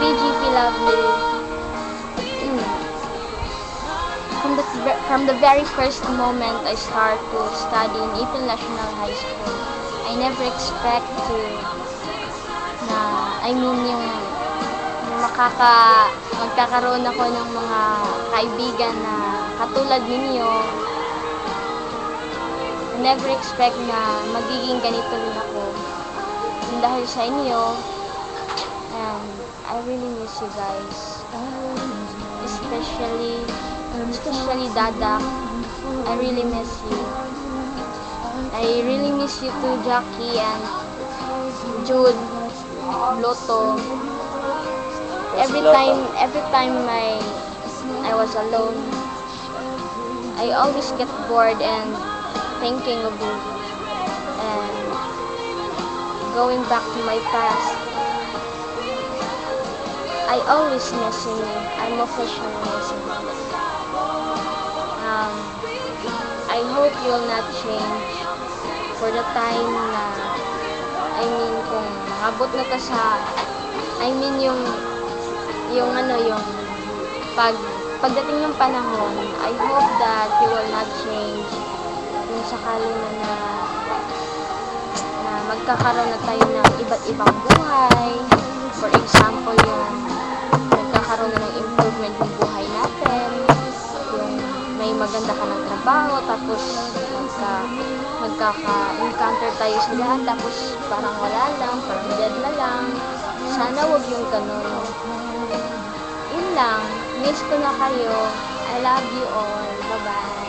TGP Lovely. From the very first moment I start to study in Ipil National High School, I never expect to yung magkakaroon ako ng mga kaibigan na katulad ninyo. I never expect na magiging ganito rin ako. And dahil sa inyo, and I really miss you guys. Especially Dada. I really miss you. I really miss you too, Jackie and Jude, Loto. Every time I was alone, I always get bored and thinking of you and going back to my past. I always missing you. I'm officially missing you. I hope you will not change for the time na, kung abot na ta sa, pagdating ng panahon, I hope that you will not change kung sakali na magkakaroon na tayo ng iba't ibang buhay. For example, yung nagkakaroon na ng improvement ng buhay natin, yung may maganda ka ng trabaho, tapos magkaka-encounter tayo sa lahat, tapos parang wala lang, parang dead na lang. Sana wag yung ganun. Yun lang. Miss ko na kayo. I love you all. Bye-bye.